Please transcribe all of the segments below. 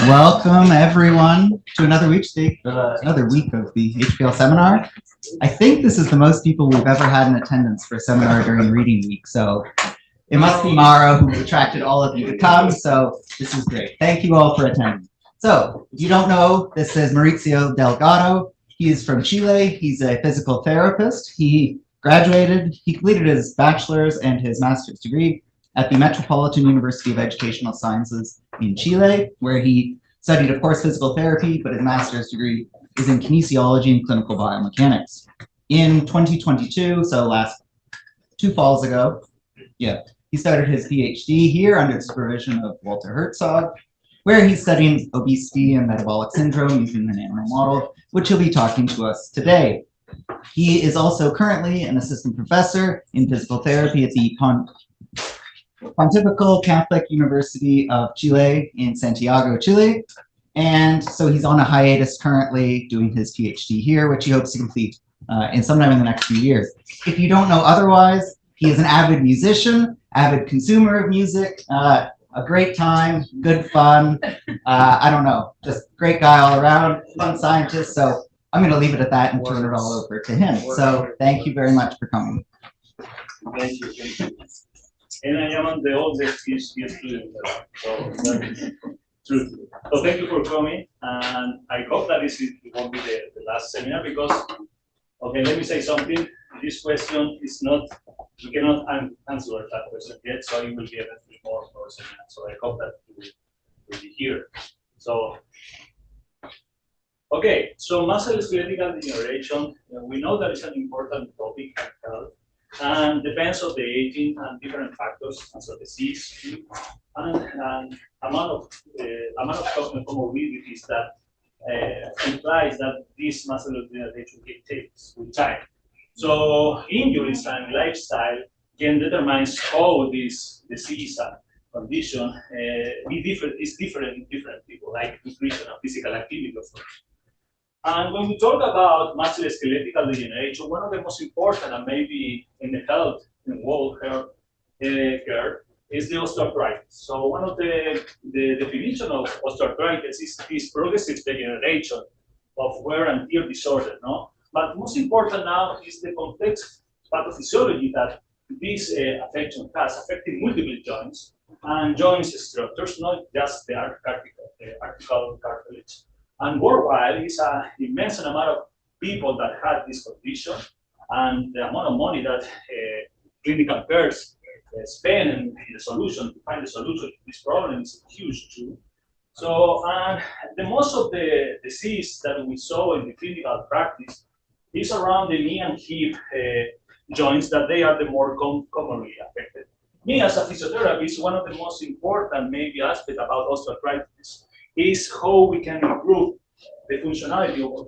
Welcome everyone to another week of the HPL seminar. I think this is the most people we've ever had in attendance for a seminar during reading week. So it must be Mara who attracted all of you to come. So this is great. Thank you all for attending. So if you don't know, this is Mauricio Delgado. He is from Chile. He's a physical therapist. He completed his bachelor's and his master's degree at the Metropolitan University of Educational Sciences in Chile, where he studied, of course, physical therapy, but his master's degree is in kinesiology and clinical biomechanics. In 2022, so last 2 falls ago, he started his PhD here under the supervision of Walter Herzog, where he's studying obesity and metabolic syndrome using an animal model, which he'll be talking to us today. He is also currently an assistant professor in physical therapy at the Pontifical Catholic University of Chile in Santiago, Chile. And so he's on a hiatus currently doing his PhD here, which he hopes to complete sometime in the next few years. If you don't know otherwise, he is an avid musician, avid consumer of music, a great time, good fun. I don't know, just great guy all around, fun scientist. So I'm going to leave it at that and turn it all over to him. So thank you very much for coming. Thank you. And I am the oldest PhD student, so that's true. So thank you for coming, and I hope that this won't be the last seminar because, okay, let me say something. This question is not, we cannot answer that question yet, so it will be eventually more for a seminar. So I hope that you will be here. So, okay, so musculoskeletal degeneration, we know that it's an important topic in health. And depends on the aging and different factors, as a disease, and amount of comorbidities that implies that this muscular degeneration takes with time. So injuries and lifestyle can determine how this disease and condition is different in different people, like nutrition and physical activity, of course. And when we talk about musculoskeletal degeneration, one of the most important, and maybe in the health, in world health care, is the osteoarthritis. So one of the definition of osteoarthritis is this progressive degeneration of wear and tear disorder, no? But most important now is the complex pathophysiology that this affection has, affecting multiple joints and joints structures, not just the articular cartilage. And worldwide, it's an immense amount of people that have this condition, and the amount of money that clinical cares spend in the solution to find the solution to this problem is huge too. So, and the most of the disease that we saw in the clinical practice is around the knee and hip joints, that they are the more commonly affected. Me as a physiotherapist, one of the most important maybe aspect about osteoarthritis is how we can improve the functionality of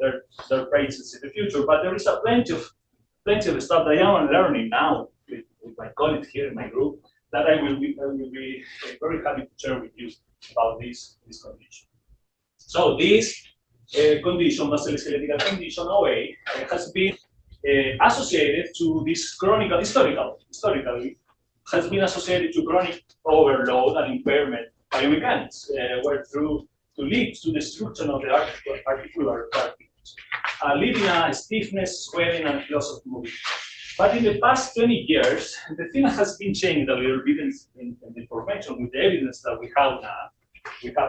their braces in the future. But there is plenty of stuff that I am learning now with my colleagues here in my group that I will be very happy to share with you about this condition. So this condition, musculoskeletal condition, OA, has been associated to this historically has been associated to chronic overload and impairment biomechanics, where through to lead to destruction of the articular cartilage, leading a stiffness, swelling, and loss of movement. But in the past 20 years, the thing has been changed a little bit in the information with the evidence that we have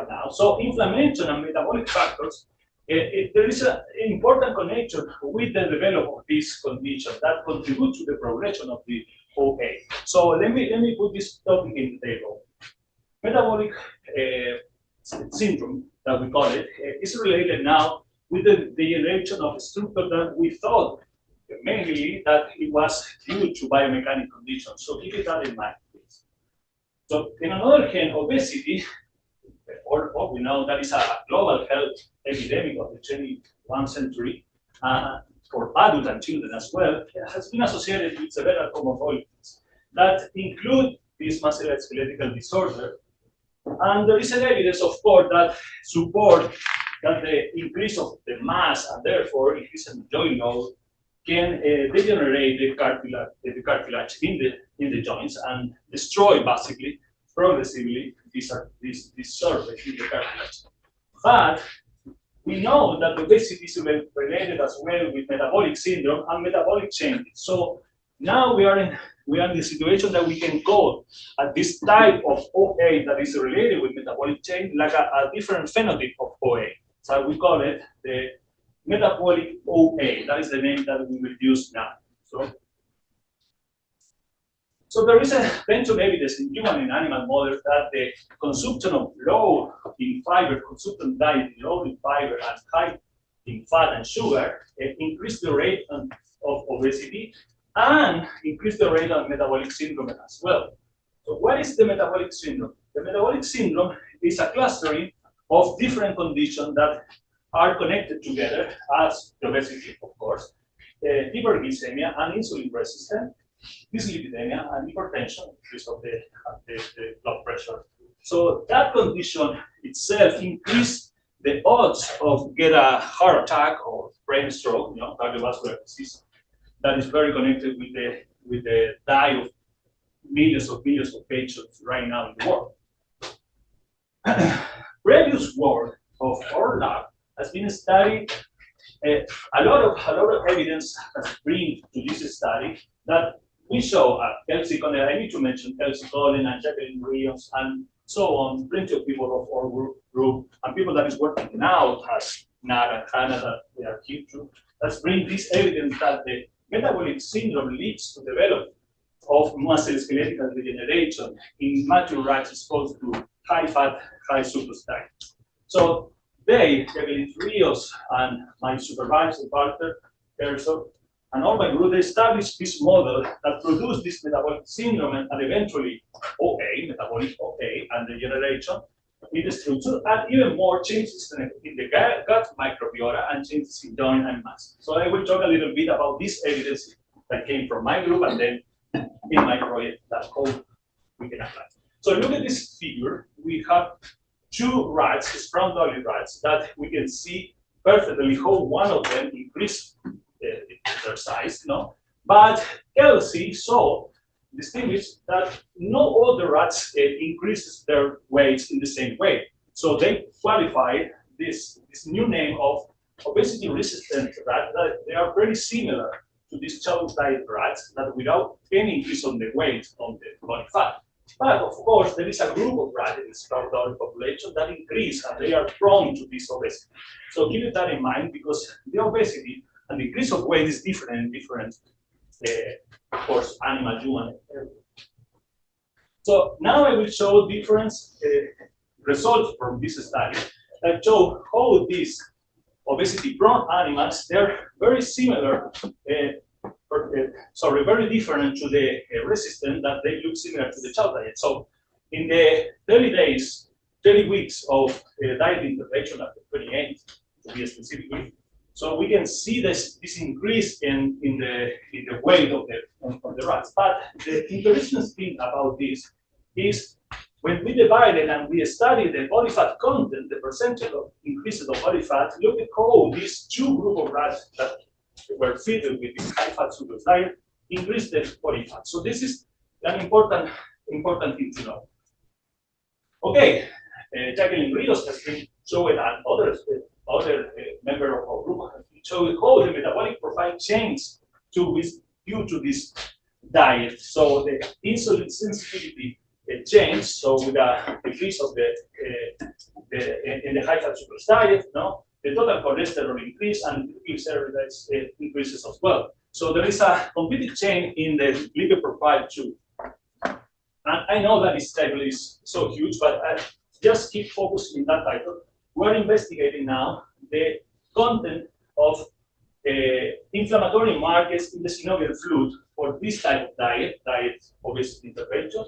now. So inflammation and metabolic factors, there is an important connection with the development of this condition that contribute to the progression of the OA. So let me put this topic in the table. Metabolic syndrome, that we call it, is related now with the degeneration of a structure that we thought mainly that it was due to biomechanic conditions. So keep that in mind, please. So in another hand, obesity, or we know that is a global health epidemic of the 21st century, for adults and children as well, has been associated with several comorbidities that include this musculoskeletal disorder. And there is an evidence, of course, that support that the increase of the mass and therefore increase in joint load can degenerate the cartilage in the joints and destroy basically progressively this surface in the cartilage. But we know that obesity is related as well with metabolic syndrome and metabolic changes. So now we are in the situation that we can go at this type of OA that is related with metabolic change like a different phenotype of OA. So we call it the metabolic OA. That is the name that we will use now. So there is a bunch of evidence in human and animal models that the consumption of low in fiber, consumption diet low in fiber and high in fat and sugar increase the rate of obesity and increase the rate of metabolic syndrome as well. So what is the metabolic syndrome? The metabolic syndrome is a clustering of different conditions that are connected together as obesity, of course, hyperglycemia and insulin resistance, dyslipidemia and hypertension, increase of the blood pressure. So that condition itself increases the odds of get a heart attack or brain stroke, cardiovascular disease. That is very connected with the die of millions of patients right now in the world. Previous work of our lab has been studied. A lot of evidence has been to this study that we show Kelsey Conner. I need to mention Kelsey Conner and Jacqueline Rios and so on. Plenty of people of our group and people that is working now as NAG and Canada. They are here too. That's bring this evidence that the metabolic syndrome leads to development of musculoskeletal degeneration in mature rats exposed to high fat, high sucrose diet. So they, Jacqueline Rios and my supervisor, Walter Persson, and all my group, they established this model that produced this metabolic syndrome and eventually OA, metabolic OA, and degeneration in the structure, and even more changes in the gut microbiota and changes in joint and muscle. So I will talk a little bit about this evidence that came from my group and then in my project that hope we can apply. So look at this figure. We have two rats, brown dolly rats, that we can see perfectly how one of them increased their size, But Kelsey saw distinguished that no other rats increases their weights in the same way. So they qualified this new name of obesity resistant rat, that they are very similar to these challenge diet rats that without any increase on the weight on the body fat. But of course, there is a group of rats in the brown dolly population that increase and they are prone to this obesity. So keep that in mind because the obesity and the increase of weight is different in different, of course, animal, human. So now I will show different results from this study that show how these obesity-prone animals, they're very similar, very different to the resistant, that they look similar to the child diet. So in the 30 weeks of diet intervention after 28, to be specifically, so we can see this increase in the weight of the rats. But the interesting thing about this is when we divided and we studied the body fat content, the percentage of increases of body fat, look at how these two groups of rats that were fed with this high fat sucrose diet increased their body fat. So this is an important thing to know. Okay, Jacqueline Rios has been showing and other member of our group has been showing how the metabolic profile changed due to this diet. So the insulin sensitivity changed. So with a decrease of in the high fat sucrose diet, the total cholesterol increase and triglycerides increases as well. So there is a complete change in the lipid profile too. And I know that this table is so huge, but I just keep focusing in that title. We're investigating now the content of inflammatory markers in the synovial fluid for this type of diet obesity intervention,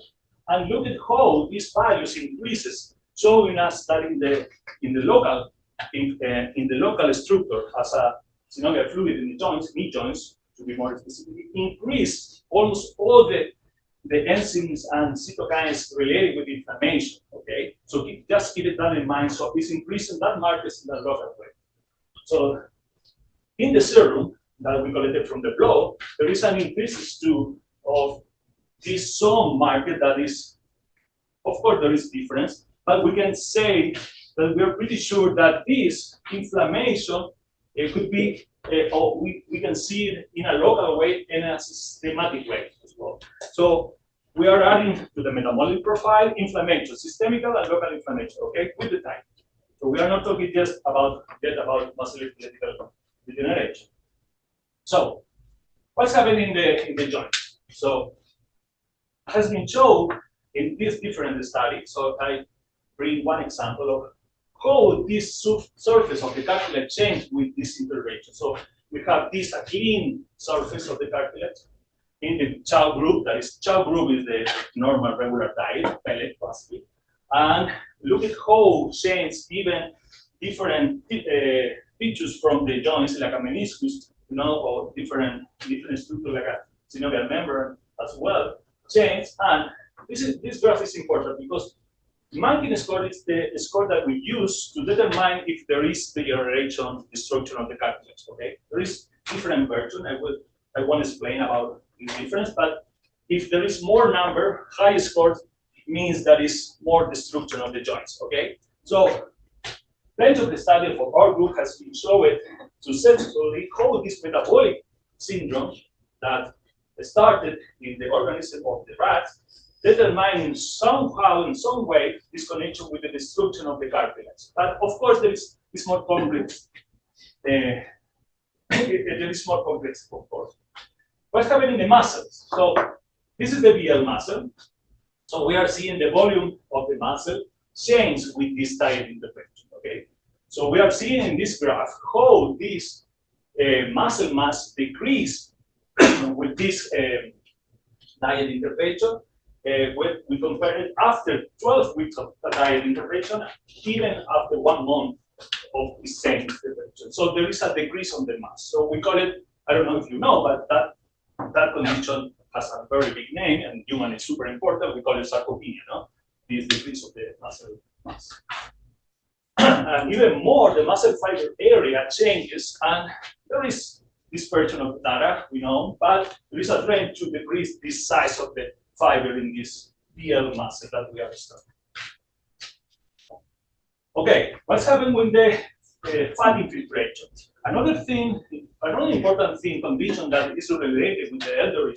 and look at how these values increases, showing us that in the local structure as a synovial fluid in the joints, knee joints, to be more specific, increase almost all the enzymes and cytokines related with inflammation. Okay, so just keep that in mind. So it's increasing that markers in the local way. So in the serum that we collected from the blood, there is an increase too of this some marker that is, of course, there is difference, but we can say that we are pretty sure that this inflammation could be, or we can see it in a local way and a systematic way as well. So we are adding to the metabolic profile inflammation, systemic and local inflammation, okay, with the time. So we are not talking just about musculoskeletal degeneration. So what's happening in the joints? So it has been shown in these different studies. So I bring one example of how this surface of the cartilage changed with this intervention. So we have this clean surface of the cartilage in the chow group. That is, chow group is the normal regular diet, pellet basically. And look at how changed even different features from the joints, like a meniscus, or different structure like a synovial membrane as well, change. And this graph is important because Mankin score is the score that we use to determine if there is degeneration, destruction of the cartilage. Okay, there is different version. I won't explain about the difference, but if there is more number, high score means that is more destruction of the joints. Okay, so plenty of the study for our group has been shown successfully how this metabolic syndrome that started in the organism of the rats determining somehow, in some way, this connection with the destruction of the cartilage. But of course, there is more complex. There is more complex, of course. What's happening in the muscles? So this is the VL muscle. So we are seeing the volume of the muscle change with this diet intervention. Okay. So we are seeing in this graph how this muscle mass decrease with this diet intervention. We compare it after 12 weeks of the diet intervention, even after 1 month of the same intervention. So there is a decrease on the mass. So we call it, I don't know if you know, but that condition has a very big name, and human is super important. We call it sarcopenia, no? This decrease of the muscle mass. And even more, the muscle fiber area changes, and there is dispersion of data, we know, but there is a trend to decrease the size of the fiber in this VL muscle that we are studying. Okay, what's happening with the fat infiltration? Another important condition that is related with the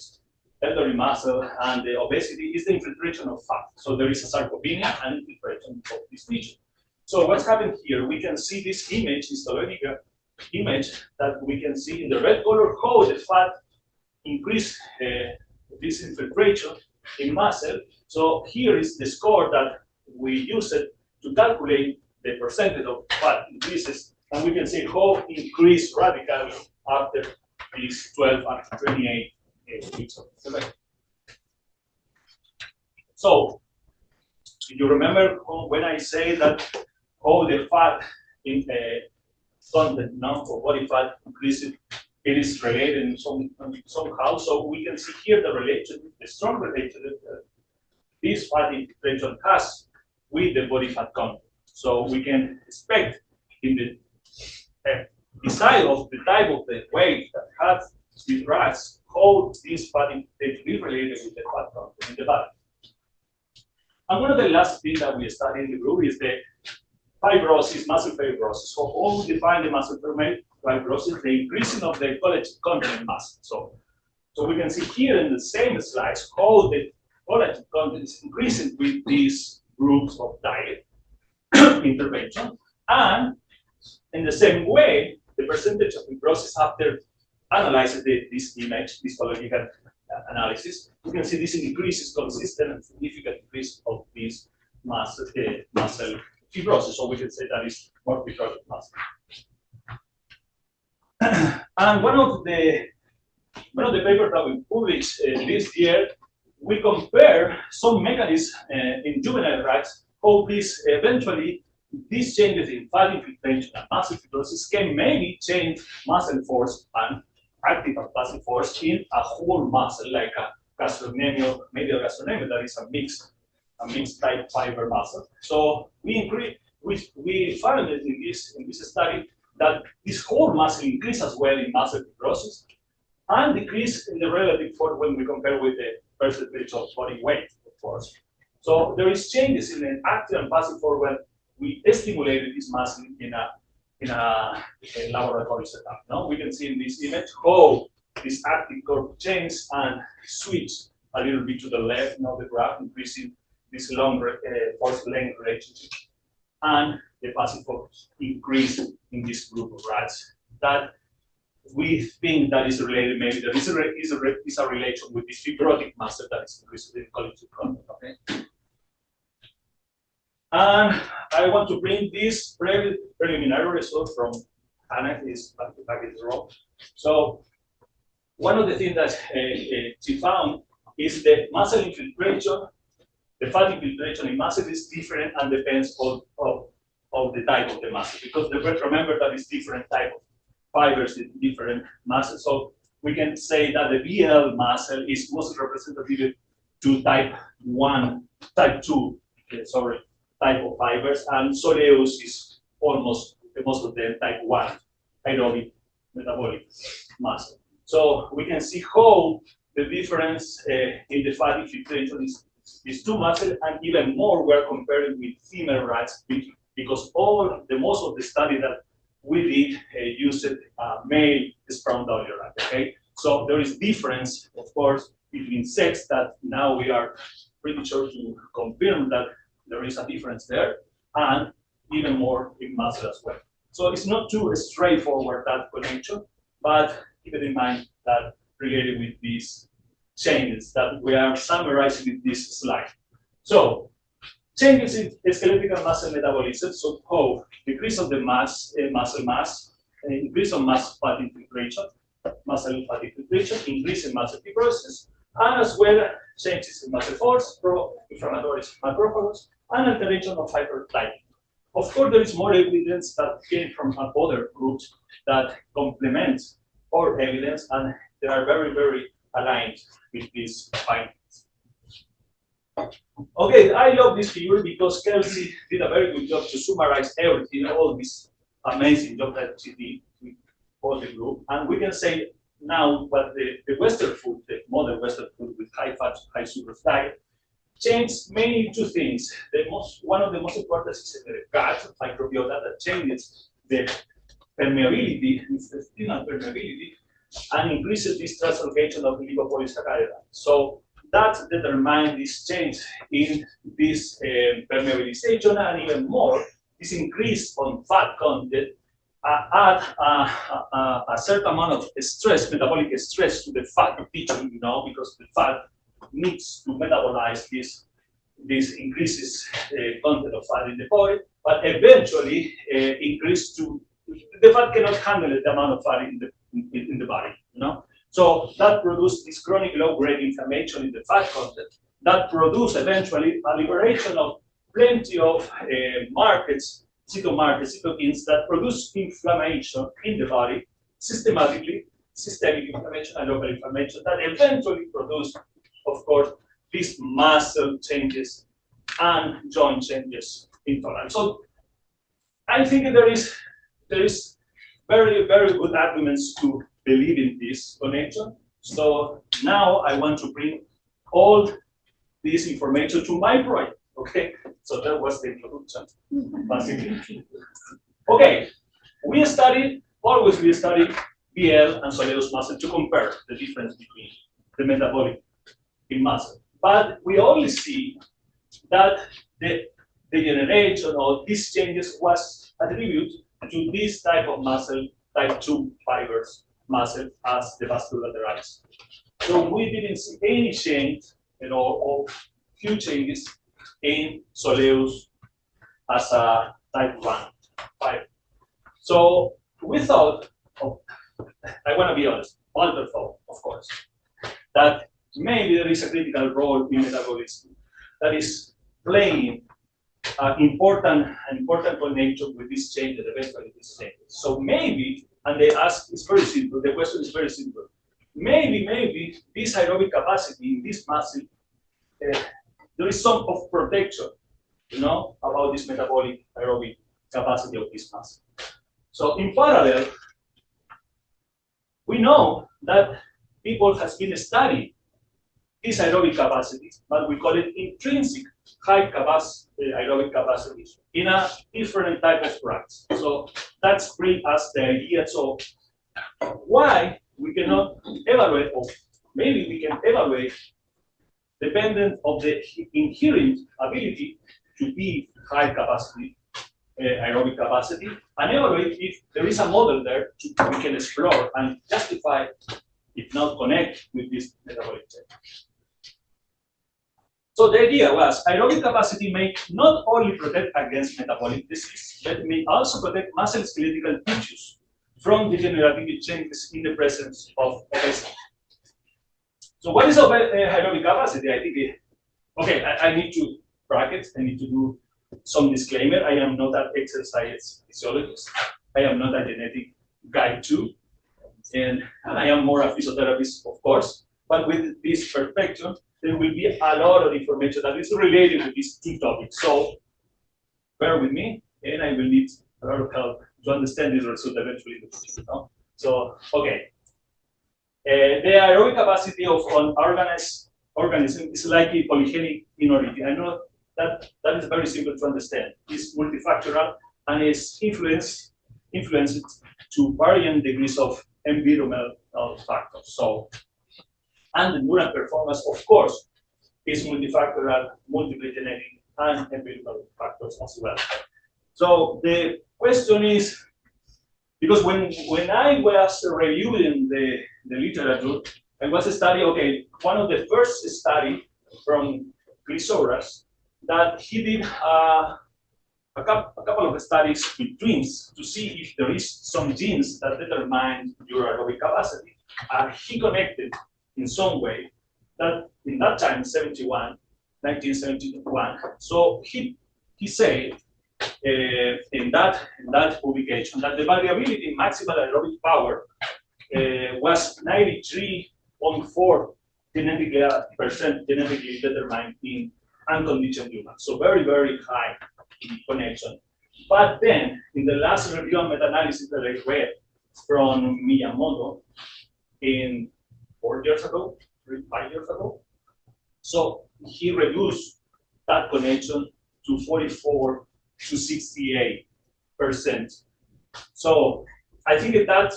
elderly muscle and the obesity is the infiltration of fat. So there is a sarcopenia and infiltration of this tissue. So what's happened here? We can see this image, histologic image that we can see in the red color how the fat increase this infiltration in muscle. So here is the score that we use it to calculate the percentage of fat increases, and we can see how increased radically after these 12 and 28 weeks of intervention. So, you remember when I say that how the fat in content now for body fat increases, it is related in somehow. So we can see here the strong relation that this fat infiltration has with the body fat content. So we can expect in the beside of the type of the weight that has these rats, how this fat infiltration is related with the fat content in the body. And one of the last things that we study in the group is the fibrosis, muscle fibrosis. So how we define the muscle fibrosis, the increasing of the collagen content in muscle. So we can see here in the same slides how the collagen content is increasing with these groups of diet intervention. And in the same way, the percentage of fibrosis after analyzing this image, this histological analysis, you can see this increase is consistent and significant increase of this muscle fibrosis. So we can say that is more fibrotic muscle. And one of the papers that we published this year, we compare some mechanisms in juvenile rats, how this eventually these changes in fat infiltration and muscle fibrosis can maybe change muscle force and active and passive force in a whole muscle, like a gastrocnemial, medial gastrocnemial, that is a mixed type fiber muscle. So we found that in this study that this whole muscle increase as well in muscle fibrosis and decrease in the relative force when we compare with the percentage of body weight, of course. So there is changes in the active and passive force when we stimulated this muscle in a laboratory setup. No, we can see in this image how this active curve changes and switch a little bit to the left. Now the graph increasing this long force length relationship, and the passive focus increase in this group of rats. That we think that is related. Maybe there is a relation with this fibrotic muscle that is increased in collective content. Okay. And I want to bring this preliminary result from Anna, is back in the row. So one of the things that she found is the muscle infiltration, the fat infiltration in muscle is different and depends on the type of the muscle, because remember that it's different type of fibers in different muscles. So we can say that the BL muscle is most representative to type 2 type of fibers, and soleus is almost most of them type 1 aerobic metabolic muscle. So we can see how the difference in the fat infiltration is these two muscles, and even more we're comparing with female rats, because most of the study that we did used male sperm donor rat. Okay, so there is difference, of course, between sex that now we are pretty sure to confirm that there is a difference there, and even more in muscle as well. So it's not too straightforward, that connection, but keep it in mind that related with these changes that we are summarizing in this slide. So changes in skeletal muscle metabolism, so how decrease of the muscle mass, increase of fat infiltration, muscle fat infiltration, increase in muscle fibrosis, and as well changes in muscle force, pro-inflammatory macrophages, and alteration of hypertrophy. Of course, there is more evidence that came from other groups that complement our evidence, and they are very, very aligned with these findings. Okay, I love this figure because Kelsey did a very good job to summarize everything, all this amazing job that she did with all the group. And we can say now what the Western food, the modern Western food with high fat, high sugar diet, changed mainly two things. One of the most important is the gut microbiota that changes the permeability, intestinal permeability, and increases this translocation of the lipopolysaccharide. So that determines this change in this permeabilization, and even more, this increase on fat content add a certain amount of stress, metabolic stress to the fat tissue, because the fat needs to metabolize this increases content of fat in the body, but eventually increase to the fat cannot handle the amount of fat in the body, So that produces this chronic low-grade inflammation in the fat content that produce eventually a liberation of plenty of cytokines that produce inflammation in the body systematically, systemic inflammation and local inflammation that eventually produce, of course, these muscle changes and joint changes in tolerance. So I think there is very, very good arguments to believe in this connection. So now I want to bring all this information to my project. Okay, so that was the introduction, basically. Okay, we study BL and soleus muscle to compare the difference between the metabolic in muscle. But we only see that the degeneration or these changes was attributed to this type of muscle, type 2 fibers muscle, as the vascularized. So we didn't see any change or few changes in soleus as a type 1 fiber. So we thought, I want to be honest, Walter thought, of course, that maybe there is a critical role in metabolism that is playing an important connection with this change that eventually this changes. So maybe, and they ask, it's very simple, the question is very simple. Maybe this aerobic capacity in this muscle, there is some of protection, about this metabolic aerobic capacity of this muscle. So in parallel, we know that people has been studying this aerobic capacity, but we call it intrinsic high capacity, aerobic capacity in a different type of rats. So that's bring us the idea. So why we cannot evaluate, or maybe we can evaluate dependent of the inherent ability to be high capacity, aerobic capacity, and evaluate if there is a model there we can explore and justify, if not connect with this metabolic change. So the idea was aerobic capacity may not only protect against metabolic disease, but may also protect musculoskeletal tissues from degenerative changes in the presence of obesity. So what is aerobic capacity? I think, okay, I need to bracket, I need to do some disclaimer. I am not an exercise physiologist. I am not a genetic guide too. And I am more a physiotherapist, of course. But with this perspective, there will be a lot of information that is related to these two topics. So bear with me, and I will need a lot of help to understand this result eventually. So, okay. The aerobic capacity of an organism is like a polygenic minority. I know that is very simple to understand. It's multifactorial and is influenced to varying degrees of environmental factors. So, and the neural performance, of course, is multifactorial, multiple genetic, and environmental factors as well. So the question is, because when I was reviewing the literature, I was studying, okay, one of the first study from Chrysaorus that he did a couple of studies with twins to see if there is some genes that determine your aerobic capacity. And he connected in some way that in that time, 1971, so he said in that publication that the variability in maximal aerobic power was 93.4% genetically determined in unconditioned humans. So very, very high connection. But then, in the last review and meta-analysis that I read from Miyamoto in 5 years ago, so he reduced that connection to 44 to 68%. So I think that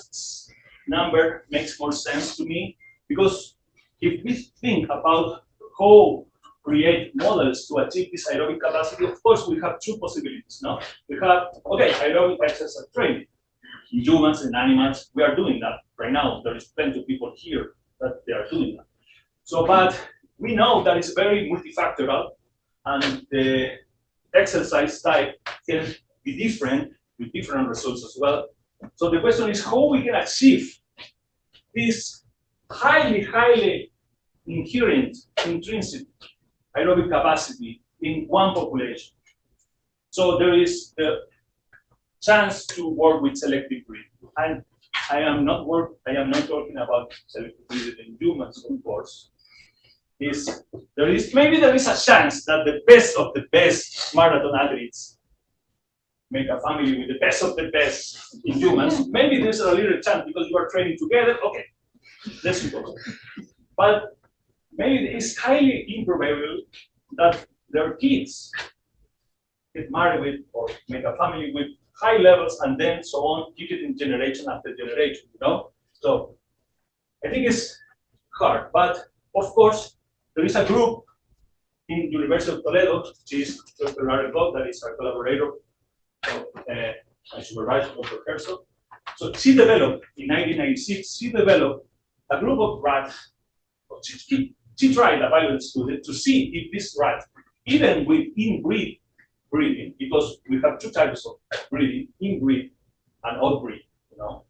number makes more sense to me, because if we think about how create models to achieve this aerobic capacity, of course, we have two possibilities. No, we have, okay, aerobic exercise training. In humans and animals, we are doing that right now. There is plenty of people here that they are doing that. So, but we know that it's very multifactorial, and the exercise type can be different with different results as well. So the question is how we can achieve this highly inherent, intrinsic aerobic capacity in one population. So there is the chance to work with selective breeding. And I am not talking about selective breeding in humans, of course. There is a chance that the best of the best marathon athletes make a family with the best of the best in humans. Maybe there's a little chance because you are training together. Okay, let's suppose. But maybe it's highly improbable that their kids get married with or make a family with high levels, and then so on, keep it in generation after generation, you know? So I think it's hard, but of course, there is a group in University of Toledo, which is Dr. Aerobic, that is our collaborator, my supervisor, Dr. Herzog. So she developed, in 1996, she developed a group of rats. She tried a pilot student to see if this rat, even with inbreed breeding, because we have two types of breeding, inbreed and outbreed, you know.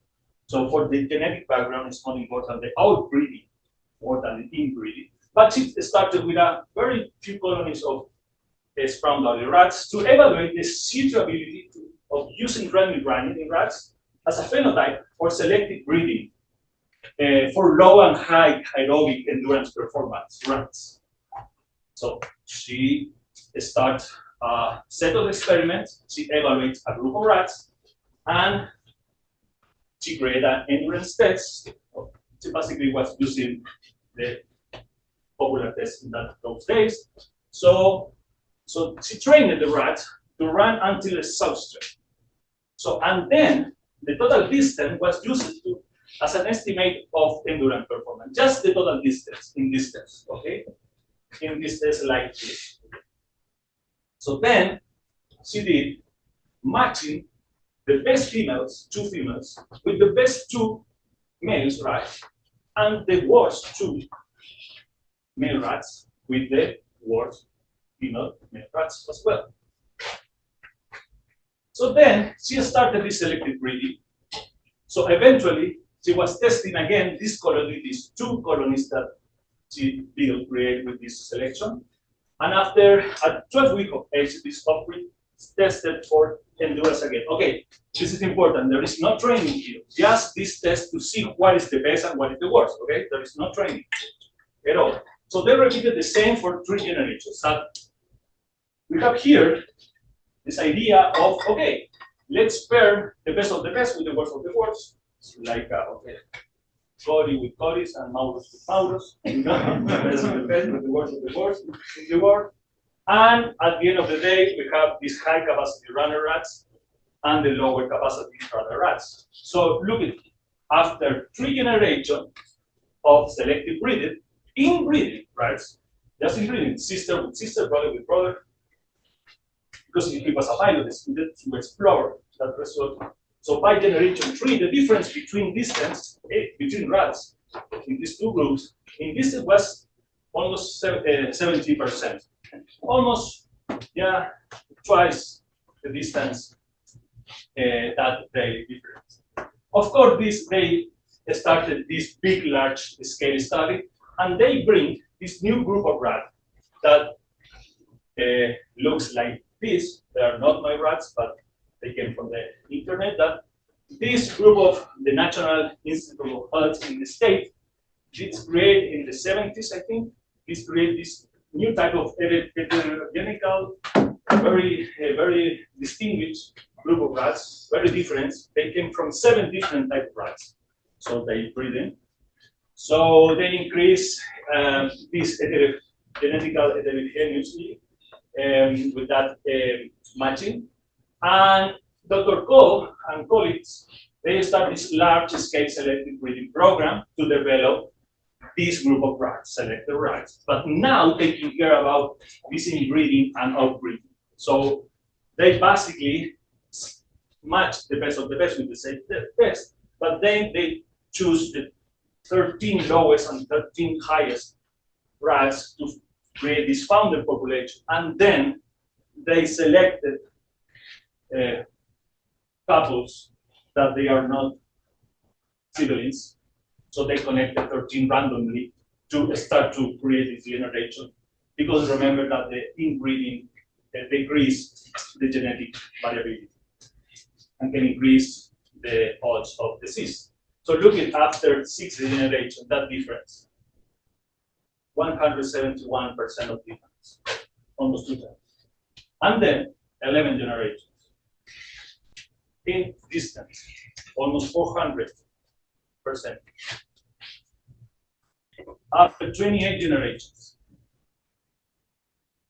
So for the genetic background, it's more important the outbreeding more than the inbreeding. But she started with a very few colonies of sperm dolly rats to evaluate the suitability of using random grinding in rats as a phenotype for selective breeding for low and high aerobic endurance performance rats. So she starts a set of experiments, she evaluates a group of rats, and she created an endurance test. She basically was using the popular test in those days. So So she trained the rats to run until exhausted. So, and then the total distance was used to, as an estimate of endurance performance, just the total distance in this test, okay? In this test like this. So then she did matching the best females, 2 females, with the best 2 males, right? And the worst 2 male rats with the worst female male rats as well. So then she started this selective breeding. So eventually she was testing again this colony, these 2 colonies that she did create with this selection. And after at 12 weeks of age, this offspring is tested for endurance again. Okay, this is important. There is no training here. Just this test to see what is the best and what is the worst. Okay, there is no training at all. So they repeated the same for 3 generations. So we have here this idea of, okay, let's pair the best of the best with the worst of the worst. It's like, okay, Cody with Codys and Maurus with Maurus. The best of the best with the worst of the worst in the world. And at the end of the day, we have these high capacity runner rats and the lower capacity runner rats. So look at, after 3 generations of selective breeding, inbreeding rats, just inbreeding, sister with sister, brother with brother, because he was a pilot, he student to explore that result. So by generation 3, the difference between distance between rats in these 2 groups, in this it was almost 70%, almost twice the distance that they difference. Of course, they started this big, large scale study, and they bring this new group of rats that looks like this. They are not my rats, but they came from the internet. That this group of the National Institute of Health in the state did create in the 70s, I think. This create this new type of heterogenical, very distinguished group of rats, very different. They came from 7 different types of rats. So they breed them. So they increase this genetical heterogeneity with that matching. And Dr. Cole and colleagues, they started this large-scale selective breeding program to develop this group of rats, selected rats, but now taking care about this inbreeding and outbreeding. So they basically match the best of the best with the same best, but then they choose the 13 lowest and 13 highest rats to create this founder population, and then they selected couples that they are not siblings, so they connected 13 randomly to start to create this generation. Because remember that the inbreeding decrease the genetic variability and can increase the odds of disease. So look at after 6 generations, that difference. 171% of difference, almost 2 times. And then 11 generations. In distance, almost 400%. After 28 generations,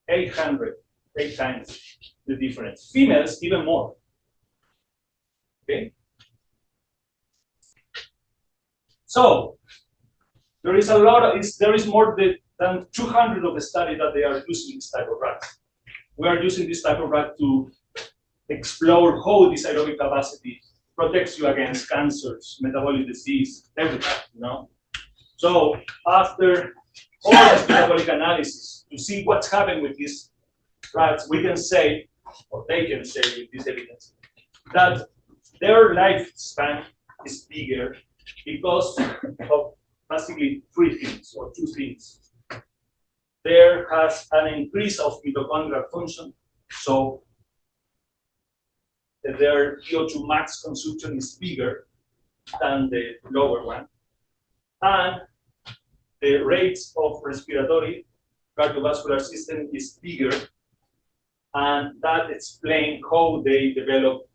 8 times the difference. Females, even more. Okay? So, there is a lot of, there is more than 200 of the study that they are using this type of rats. We are using this type of rat to explore how this aerobic capacity protects you against cancers, metabolic disease, everything, you know? So after all this metabolic analysis to see what's happened with these rats, we can say, or they can say with this evidence, that their lifespan is bigger because of basically 3 things or 2 things. There has an increase of mitochondrial function, so their VO2 max consumption is bigger than the lower one, and the rates of respiratory cardiovascular system is bigger, and that explains how they develop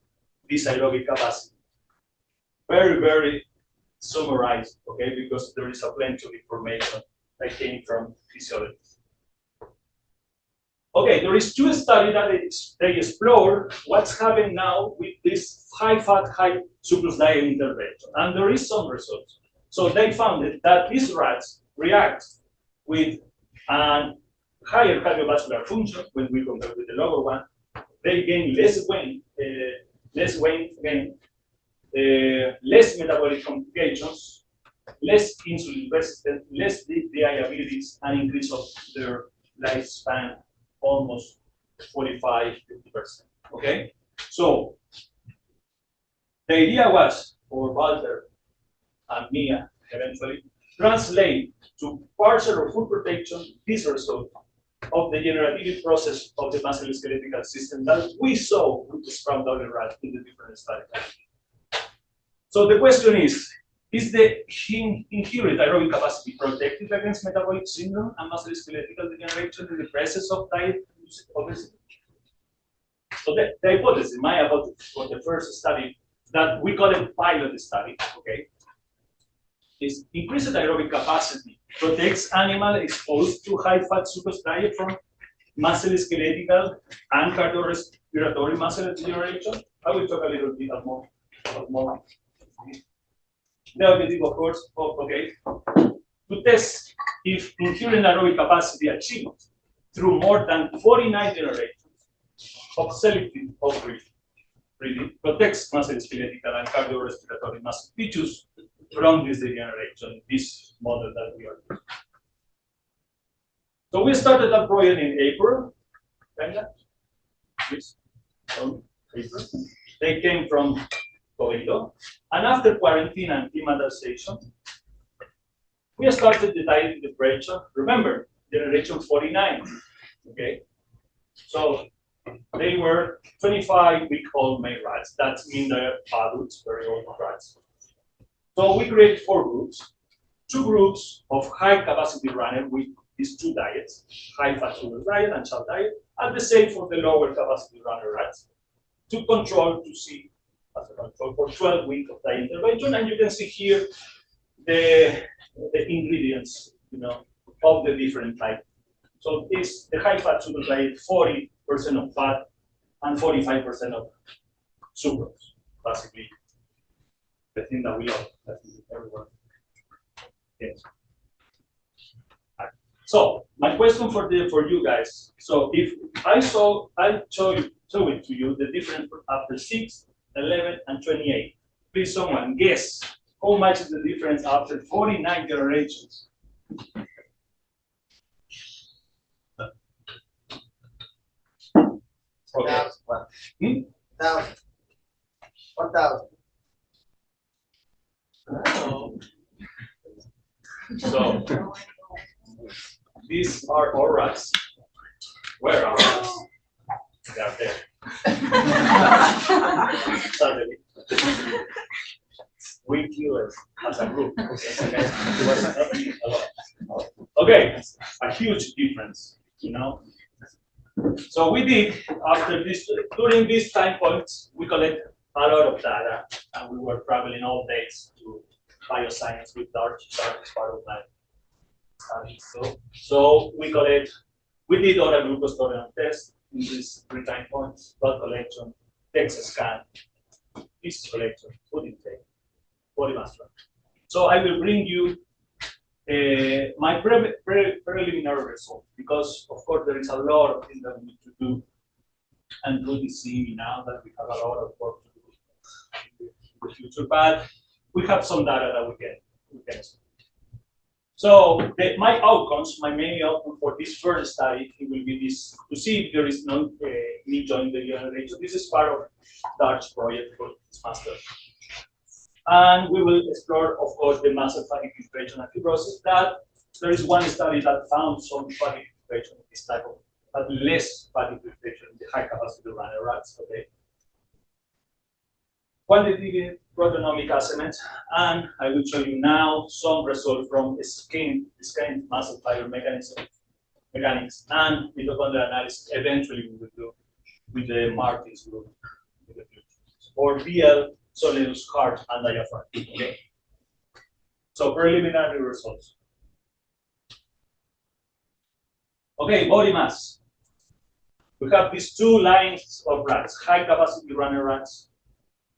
this aerobic capacity. Very summarized, okay, because there is a plenty of information that came from physiology. Okay, there is two studies that they explore what's happening now with this high-fat, high surplus diet intervention, and there is some results. So they found that these rats react with a higher cardiovascular function when we compare with the lower one. They gain less weight gain, less metabolic complications, less insulin resistance, less diabetes, and increase of their lifespan almost 45-50%. Okay, so the idea was for Walter and Mia eventually translate to partial or full protection this result of the generative process of the musculoskeletal system that we saw with the sprout double rat in the different studies. So the question is the inherent aerobic capacity protected against metabolic syndrome and musculoskeletal degeneration in the presence of diet-induced obesity? So the hypothesis, my hypothesis for the first study that we call it pilot study, okay, is increased aerobic capacity protects animal exposed to high-fat surplus diet from musculoskeletal and cardiorespiratory muscle degeneration. I will talk a little bit more. The objective, of course, okay, to test if inherent aerobic capacity achieved through more than 49 generations of selective breeding protects musculoskeletal and cardiorespiratory muscle tissues from this degeneration, this model that we are doing. So we started that project in April. Yes. April. They came from Delgado, and after quarantine and climatization, we started the diet temperature. Remember, generation 49. Okay, so they were 25-week-old male rats. That means they're adults, very old rats. So we created 4 groups. 2 groups of high-capacity runners with these 2 diets, high-fat sugar diet and chow diet, and the same for the lower-capacity runner rats, to control, to see as a control for 12 weeks of diet intervention. And you can see here the ingredients, of the different types. So this the high-fat sugar diet, 40% of fat and 45% of sucrose, basically. The thing that we love, that is everyone. Yes. So my question for you guys. So if I show it to you the difference after 6, 11, and 28. Please, someone guess how much is the difference after 49 generations? Okay. 1,000. 1,000. So these are all rats. Where are rats? They are there. Suddenly. We killers as a group. Okay, a huge difference, So we did, during these time points, we collected a lot of data, and we were traveling all days to bioscience with Dart is part of my study. So we did all a glucose tolerance test in these 3 time points: blood collection, DEXA scan, feces collection, food intake, body mass structure. So I will bring you my preliminary results, because of course there is a lot of things that we need to do, and Ruth is seeing me now that we have a lot of work to do in the future, but we have some data that we can see. So my main outcome for this first study, it will be this, to see if there is no need join the generation. This is part of Dart's project for this master. And we will explore, of course, the muscle fatigue filtration and fibrosis. That there is one study that found some fatigue filtration in this type of, but less fatigue filtration in the high capacity runner rats. Okay. Quantitative proteomic assessments, and I will show you now some results from skin muscle fiber mechanics, and mitochondrial analysis. Eventually, we will do with the Martin's group in the future, or BL, soleus, heart, and diaphragm. Okay. So preliminary results. Okay, body mass. We have these two lines of rats, high capacity runner rats,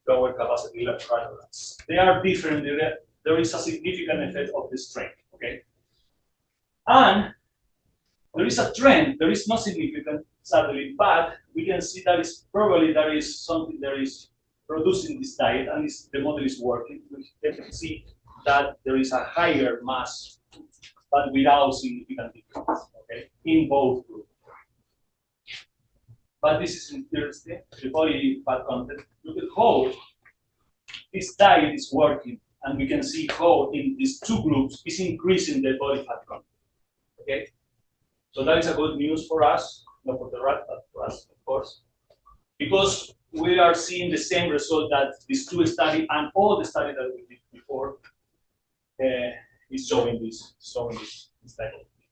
lower capacity runner rats. They are different. There is a significant effect of the strength, okay? And there is a trend, there is no significant, sadly, but we can see that is probably there is something that is producing this diet, and the model is working. We can see that there is a higher mass, but without significant difference, okay, in both groups. But this is interesting, the body fat content. Look at how this diet is working, and we can see how in these two groups is increasing the body fat content, okay? So that is a good news for us, not for the rat, but for us, of course, because we are seeing the same result that these two studies and all the studies that we did before is showing this type of thing.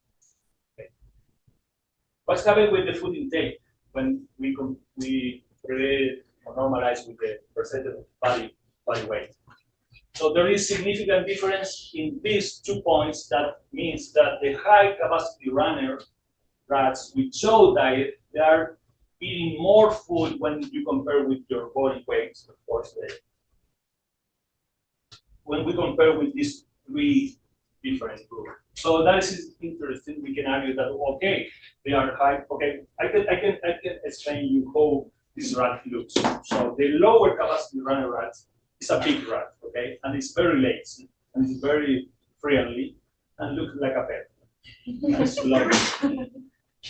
Okay. What's happening with the food intake when we relate or normalize with the percentage of body weight? So there is significant difference in these 2 points. That means that the high capacity runner rats with show diet, they are eating more food when you compare with your body weight, of course. When we compare with these 3 different groups. So that is interesting. We can argue that, okay, they are high. Okay, I can explain you how this rat looks. So the lower capacity runner rat is a big rat, okay, and it's very lazy and it's very friendly and looks like a pet. It's lovely.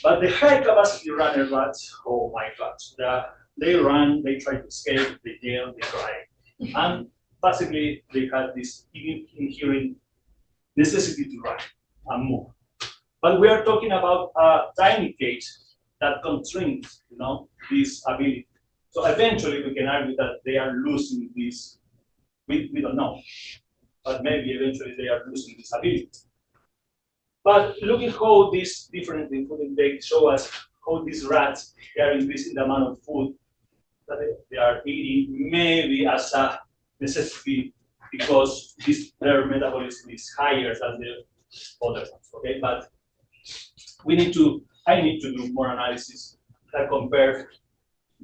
But the high capacity runner rats, oh my God, they run, they try to escape, they yell, they cry, and basically they have this inherent necessity to run and move. But we are talking about a tiny cage that constrains, this ability. So eventually we can argue that they are losing this. We don't know, but maybe eventually they are losing this ability. But look at how this different in food intake show us how these rats, they are increasing the amount of food that they are eating, maybe as a necessity because their metabolism is higher than the other ones. Okay, but I need to do more analysis that compare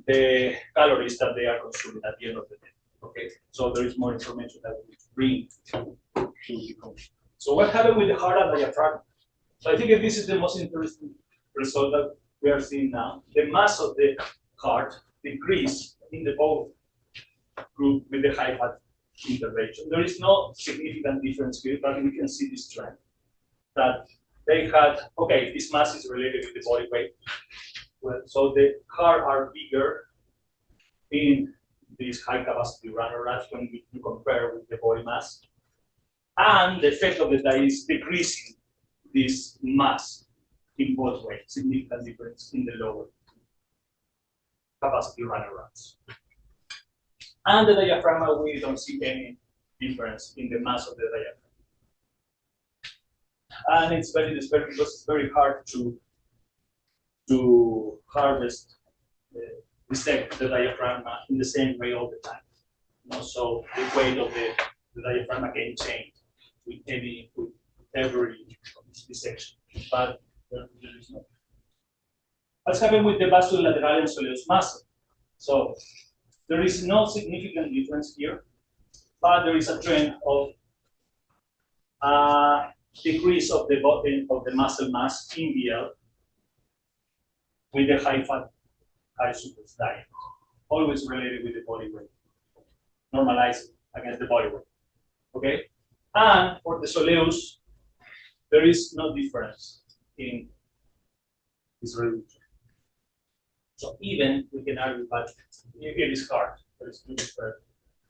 the calories that they are consuming at the end of the day. Okay, so there is more information that we bring to become. So what happened with the heart and diaphragm? So I think this is the most interesting result that we are seeing now. The mass of the heart decreased in the both group with the high fat intervention. There is no significant difference here, but we can see this trend that they had, okay, this mass is related with the body weight. Well, so the heart are bigger in these high capacity runner rats when you compare with the body mass. And the effect of the diet is decreasing this mass in both ways, significant difference in the lower capacity runner rats. And the diaphragm, we don't see any difference in the mass of the diaphragm. And it's very disturbing because it's very hard to harvest dissect the diaphragm in the same way all the time. So the weight of the diaphragm can change with every dissection, but there is no. What's happening with the basolateral and soleus muscle? So there is no significant difference here, but there is a trend of decrease of the muscle mass in BL with the high fat, high sukros diet, always related with the body weight, normalized against the body weight. Okay, and for the soleus, there is no difference in this reduction. So even we can argue that it is hard. There is no difference,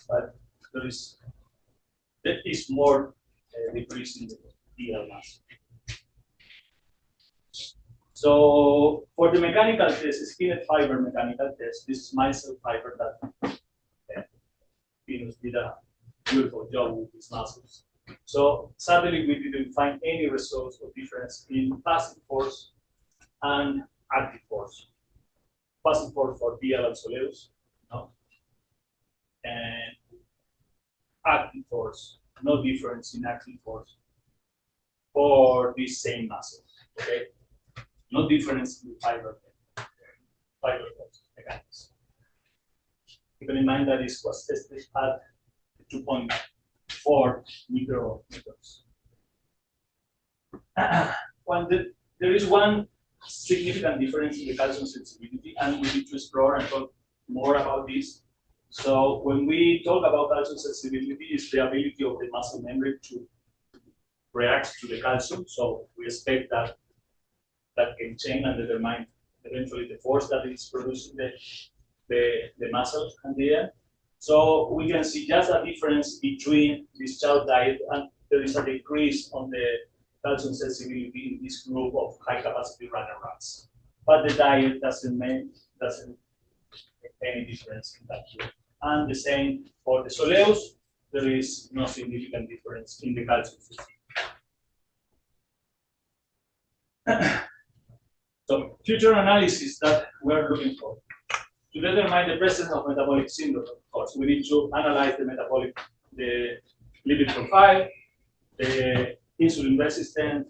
but there is more decrease in the DL mass. So for the mechanical test, skin fiber mechanical test, this is micelle fiber that Venus did a beautiful job with these muscles. So sadly, we didn't find any results of difference in passive force and active force. Passive force for DL and soleus, no, and active force, no difference in active force for these same muscles. Okay, no difference in the fiber. fiber mechanics. Keeping in mind that this was tested at 2.4 micrometers. There is one significant difference in the calcium sensitivity, and we need to explore and talk more about this. So when we talk about calcium sensitivity, it's the ability of the muscle membrane to react to the calcium. So we expect that that can change and determine eventually the force that is producing the muscle at the end. So we can see just a difference between this chow diet, and there is a decrease on the calcium sensitivity in this group of high capacity runner rats. But the diet doesn't make any difference in that group. And the same for the soleus, there is no significant difference in the calcium sensitivity. So future analysis that we're looking for. To determine the presence of metabolic syndrome, of course, we need to analyze the lipid profile, the insulin resistance,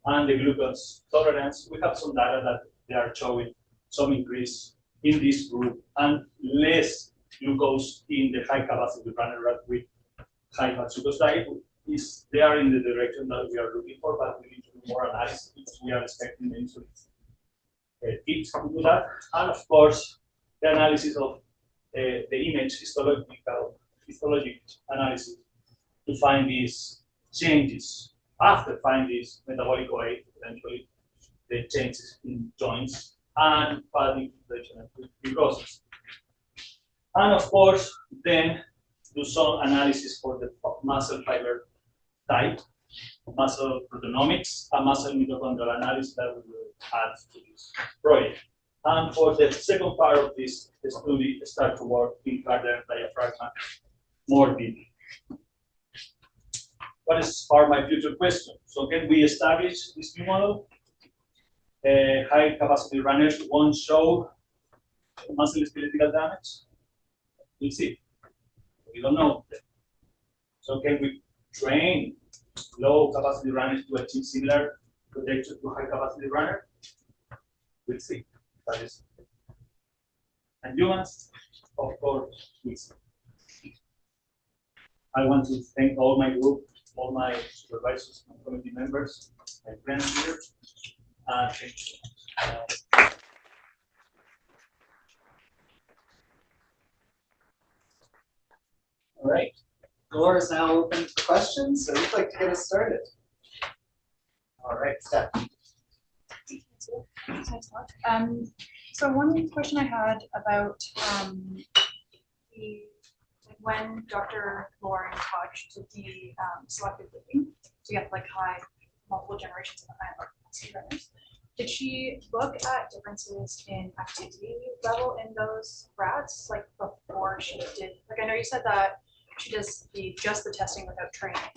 and the glucose tolerance. We have some data that they are showing some increase in this group and less glucose in the high capacity runner rat with high fat sucrose diet. They are in the direction that we are looking for, but we need to do more analysis because we are expecting the insulin kits to do that. And of course, the analysis of the image, histologic analysis, to find these changes. After finding this metabolic weight, eventually the changes in joints and fat infiltration and fibrosis. And of course, then do some analysis for the muscle fiber type, muscle proteomics, and muscle mitochondrial analysis that we will add to this project. And for the second part of this study, start to work in cardiac diaphragm more deeply. What are my future questions? So can we establish this new model? High capacity runners won't show musculoskeletal damage. We'll see. We don't know. So can we train low capacity runners to achieve similar protection to high capacity runner? We'll see. That is. And humans, of course, we'll see. I want to thank all my group, all my supervisors, my committee members, my friends here. Thank you. All right, the floor is now open for questions, so who'd like to get us started? All right, Steph. So one question I had about when Dr. Lauren Koch did the selective breeding to get like multiple generations of high capacity runners, did she look at differences in activity level in those rats like before she did? Like I know you said that she does just the testing without training.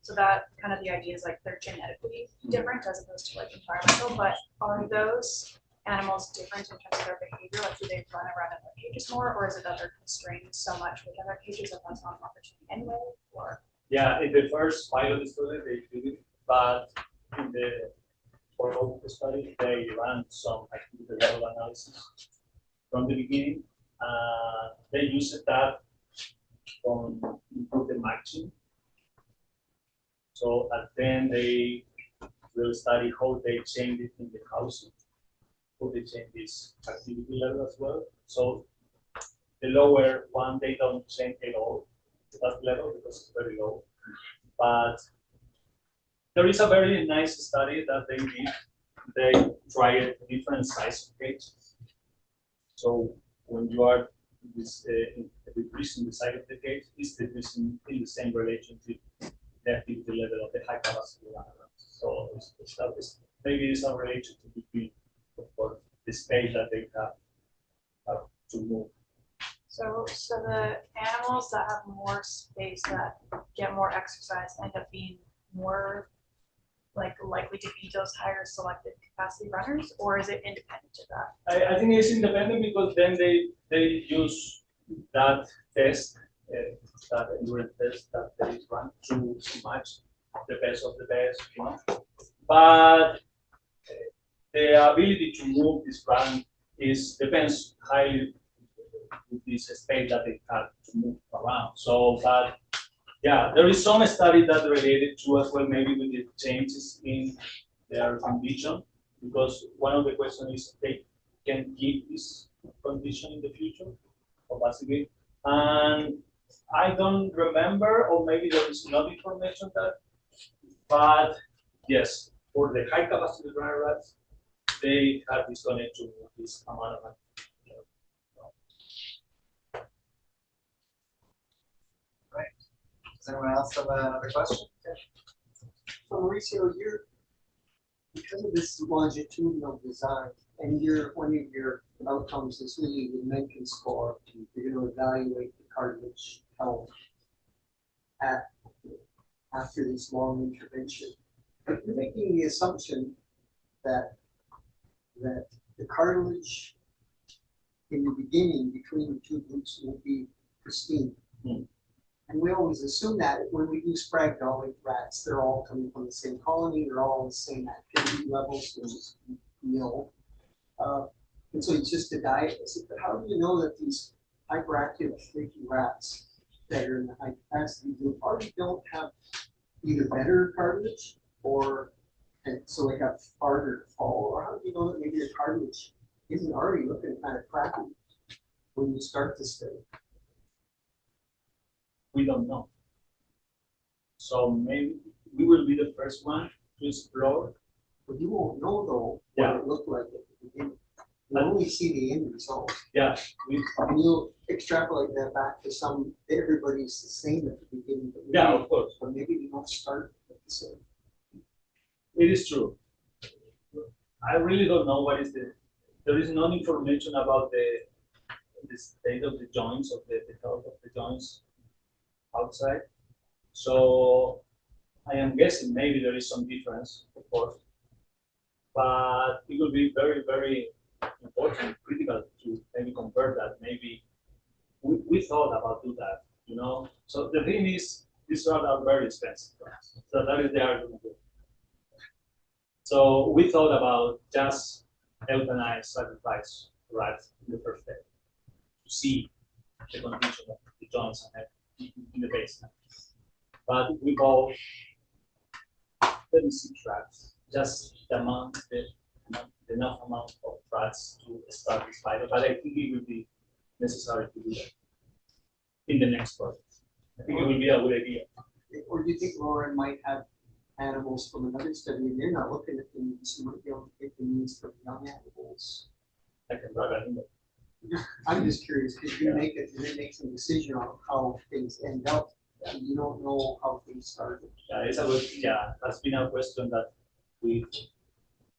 So that kind of the idea is like they're genetically different as opposed to like environmental, but are those animals different in terms of their behavior? Like do they run around in their cages more, or is it that they're constrained so much within their cages that that's not an opportunity anyway? Or yeah, in the first pilot study they did it, but in the follow-up study they ran some activity level analysis from the beginning. They used that to improve the matching. So and then they will study how they change it in the housing, how they change this activity level as well. So the lower one, they don't change at all to that level because it's very low. But there is a very nice study that they did. They tried different size cages. So when you are decreasing the size of the cage, it's decreasing in the same relation to the activity level of the high capacity runner. So maybe it's a relation between, of course, the space that they have to move. so the animals that have more space that get more exercise end up being more likely to be those higher selected capacity runners, or is it independent of that? I think it's independent because then they use that test, that endurance test that they run to match the best of the best, you know. But the ability to move this run is depends highly with this state that they have to move around. So, but yeah, there is some study that related to as well maybe with the changes in their condition, because one of the questions is they can keep this condition in the future, obesity. And I don't remember, or maybe there is not information that, but yes, for the high capacity dry rats, they have disconnected to this amount of. Does anyone else have another question? So Mauricio, because of this longitudinal design, and one of your outcomes is really the Mencken score, you're going to evaluate the cartilage health after this long intervention. But you're making the assumption that the cartilage in the beginning between the two groups will be pristine. And we always assume that when we do Sprague-Dawley rats, they're all coming from the same colony, they're all the same activity levels, which is nil. And so it's just a diet. But how do you know that these hyperactive, flaky rats that are in the high capacity group already don't have either better cartilage and so they got harder to fall? Or how do you know that maybe the cartilage isn't already looking kind of crappy when you start the study? We don't know. So maybe we will be the first one to explore. But you won't know though Yeah. what it looked like at the beginning. You only see the end result. Yeah, And you'll extrapolate that back to everybody's the same at the beginning. But yeah, maybe, of course. or maybe you don't start at the same. It is true. I really don't know what is there is no information about the state of the joints, of the health of the joints outside. So I am guessing maybe there is some difference, of course, but it will be very, very important, critical to maybe compare that. Maybe we thought about do that, you know. So the thing is, these drugs are very expensive. So that is the argument. So we thought about just euthanize, sacrifice rats in the first step to see the condition of the joints and head in the basement. But we bought 36 rats, just enough amount of rats to start this pilot. But I think it will be necessary to do that in the next project. I think it will be a good idea. Or do you think Lauren might have animals from another study and they're not looking at the needs, you might be able to get the needs from young animals? I can write that in there. I'm just curious, because you make some decision on how things end up, and you don't know how things started. Yeah, it's a good, yeah, that's been a question that we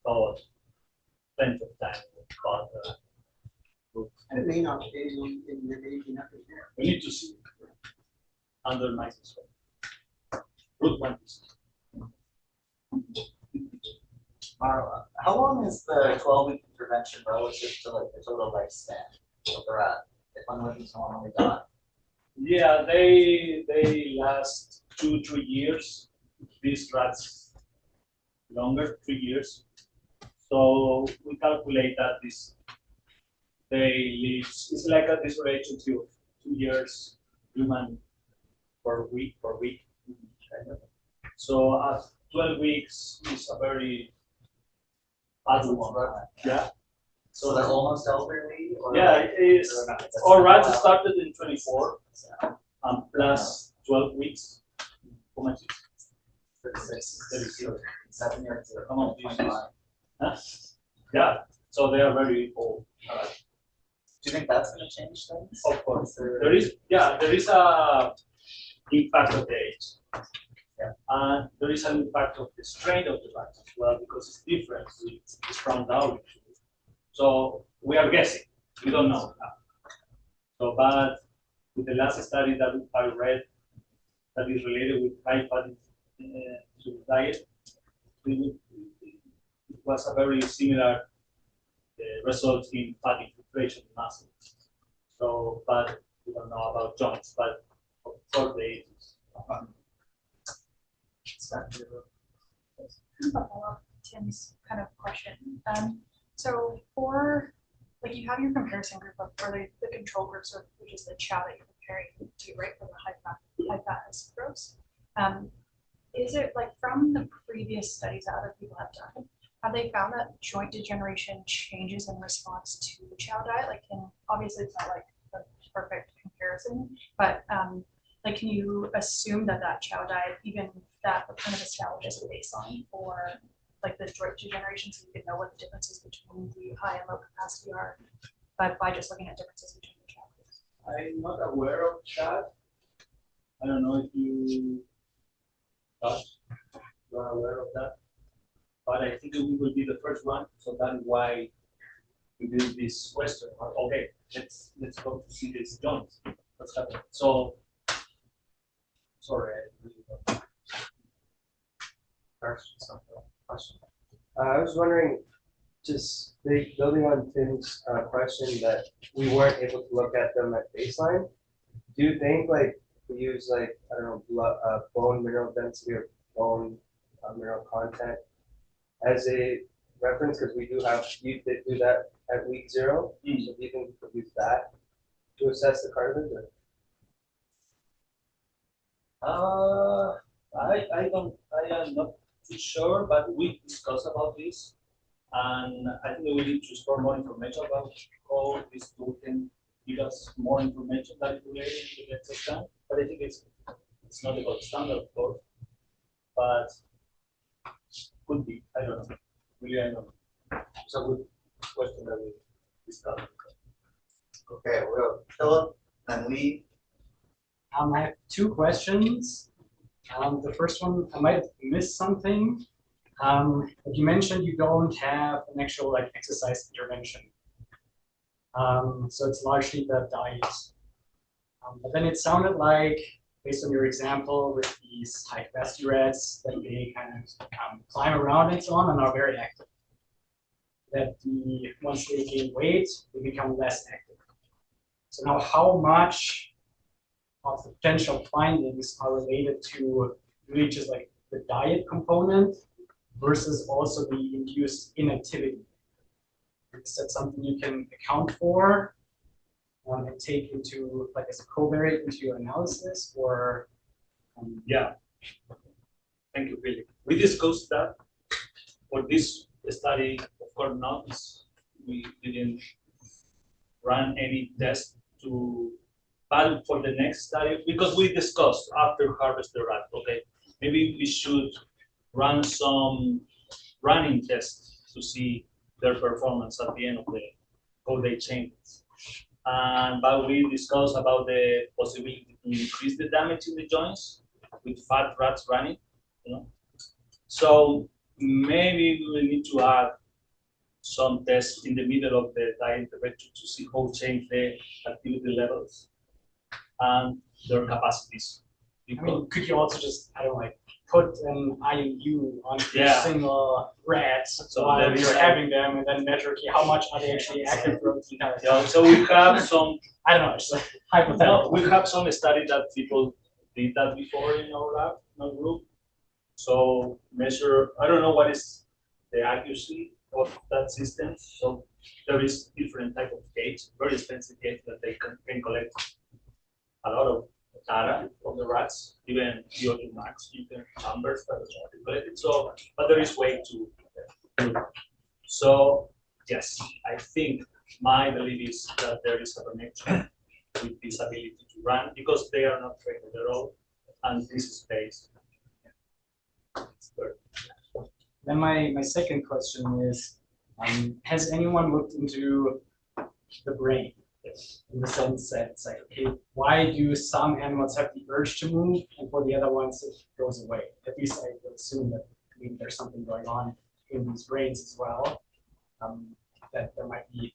thought plenty of time, but And it may not be, and there may be nothing there. we need to see under microscope. Root one. How long is the 12-week intervention relative to like the total lifespan of the rat? If one living so long gone. Yeah, they last 2-3 years. These rats longer, 3 years. So we calculate that they live. It's like this relationship of 2 years human per week. So 12 weeks is a very adult one. Yeah. So they're almost elderly? Or Yeah, like, it is. or not? That's All right, wild. started in 24, plus 12 weeks. How much? 36, 36. 7 years. Come on, Jesus. 25. Huh? Yeah, so they are very old. Do you think that's going to change things? Of course, Or- there is a impact of the age. Yeah. And there is an impact of the strain of the rat as well, because it's different. It's from down. So we are guessing. We don't know. So, but with the last study that I read that is related with high fat diet, it was a very similar result in fat infiltration in muscle. So, but we don't know about joints, but for the ages. Follow up Tim's kind of question. So for like you have your comparison group of, or the control groups, or which is the chow that you're comparing to, right, for the high fat and sucrose. Is it like from the previous studies that other people have done, have they found that joint degeneration changes in response to the chow diet? Like, obviously it's not like the perfect comparison, but like, can you assume that that chow diet, even that kind of establishes a baseline for like the joint degeneration, so you can know what the differences between the high and low capacity are, but by just looking at differences between the chow groups? I'm not aware of that. I don't know if you are aware of that, but I think we will be the first one, so that's why we did this question. Okay, let's go to see these joints. What's happening? So, sorry, I really don't. Question. I was wondering, just building on Tim's question that we weren't able to look at them at baseline. Do you think like we use like, I don't know, bone mineral density or bone mineral content as a reference, because we do have, you did do that at week 0. So do you think we could use that to assess the cartilage? I am not too sure, but we discussed about this, and I think we need to explore more information about how this tool can give us more information that related to the exam. But I think it's not the gold standard, of course, but could be. I don't know. Really, I don't know. It's a good question that we discussed. Okay, well, Philip and Lee. I have 2 questions. The first one, I might have missed something. Like you mentioned, you don't have an actual like exercise intervention. So it's largely the diet. But then it sounded like, based on your example with these high capacity rats, that they kind of climb around and so on and are very active. That once they gain weight, they become less active. So now how much of the potential findings are related to really just like the diet component versus also the induced inactivity? Is that something you can account for and take into like as a covariate into your analysis, or? Yeah. Thank you, Billy. We discussed that for this study. Of course, not. We didn't run any test to. But for the next study, because we discussed after harvest the rat, okay, maybe we should run some running tests to see their performance at the end of how they change. But we discussed about the possibility to increase the damage in the joints with fat rats running, you know. So maybe we will need to add some tests in the middle of the diet intervention to see how change the activity levels and their capacities. I mean, could you also just, I don't know, like put an IMU on each Yeah. single rat So while there is you're a- having them, and then measure, okay, how much are they actually active throughout the entire Yeah, time? so we have some I don't know, it's like hypothetical. we have some study that people did that before in our lab, in our group. So measure, I don't know what is the accuracy of that system. So there is different type of gauge, very expensive gauge that they can collect a lot of data from the rats, even VO2 max, you can numbers that are calculated. So, but there is way to do that. So yes, I think my belief is that there is a connection with this ability to run because they are not trained at all, and this space. Then my second question is, has anyone looked into the brain? Yes. In the sense that it's like, okay, why do some animals have the urge to move and for the other ones it goes away? At least I would assume that there's something going on in these brains as well. That there might be,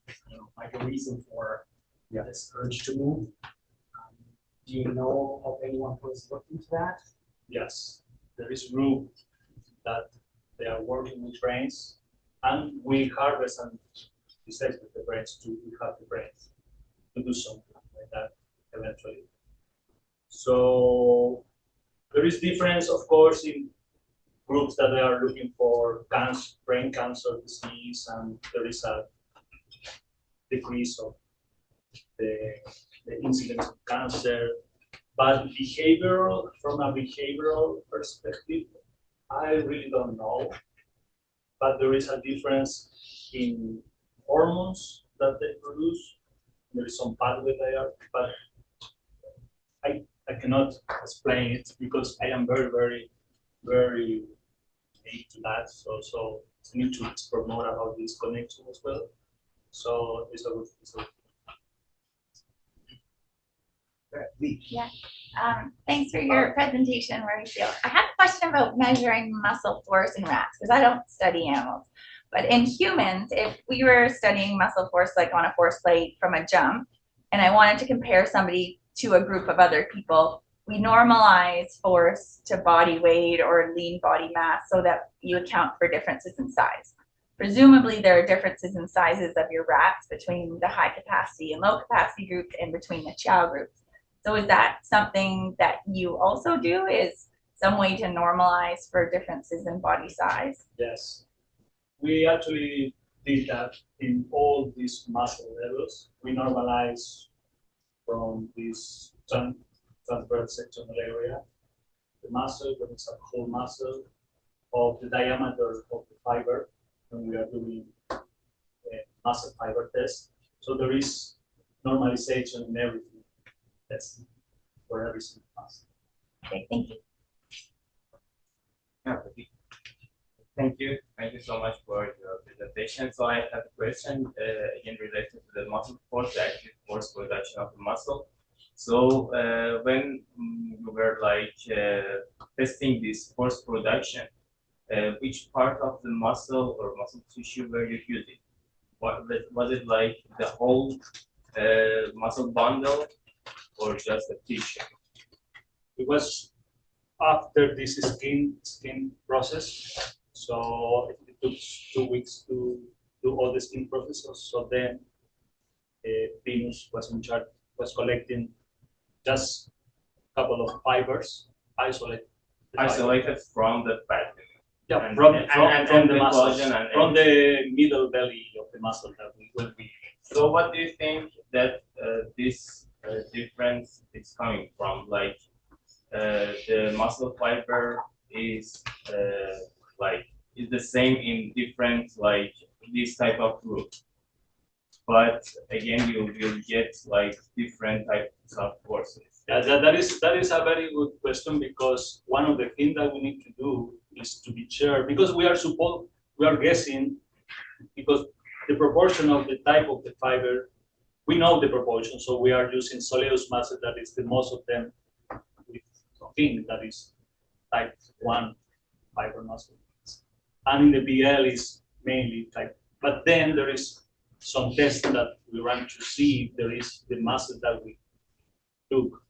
like a reason for this urge to move. Do you know of anyone who has looked into that? Yes, there is group that they are working with brains, and we harvest and dissect the brains to have the brains to do something like that eventually. So there is difference, of course, in groups that they are looking for cancer, brain cancer disease, and there is a decrease of the incidence of cancer. But behavioral, from a behavioral perspective, I really don't know. But there is a difference in hormones that they produce. There is some pathway there, but I cannot explain it because I am very, very, very into that. So I need to explore more about this connection as well. So it's a good. Thanks for your presentation, Mauricio. I have a question about measuring muscle force in rats, because I don't study animals. But in humans, if we were studying muscle force, like on a force plate from a jump, and I wanted to compare somebody to a group of other people, we normalize force to body weight or lean body mass so that you account for differences in size. Presumably, there are differences in sizes of your rats between the high capacity and low capacity groups and between the chow groups. So is that something that you also do? Is some way to normalize for differences in body size? Yes, we actually did that in all these muscle levels. We normalize from this transverse sectional area, the muscle, that is a whole muscle, of the diameter of the fiber, when we are doing a muscle fiber test. So there is normalization in everything. That's for every single muscle. Okay, thank you. Thank you. Thank you so much for your presentation. So I have a question again related to the muscle force, the active force production of the muscle. So when you were like testing this force production, which part of the muscle or muscle tissue were you using? Was it like the whole muscle bundle or just the tissue? It was after this skin process. So it took 2 weeks to do all the skin processes. So then Venus was in charge, was collecting just a couple of fibers, isolated from the fat. Yeah, And- from and the the muscles, collagen and from the middle belly of the muscle that we will be. So what do you think that this difference is coming from? Like the muscle fiber is is the same in different like this type of group, but again you will get like different types of forces. Yeah, that is a very good question, because one of the things that we need to do is to be sure, because we are guessing, because the proportion of the type of the fiber, we know the proportion, so we are using soleus muscle, that is the most of them with thin, that is type 1 fiber muscle. And in the BL is mainly type, but then there is some tests that we run to see if there is the muscle that we took.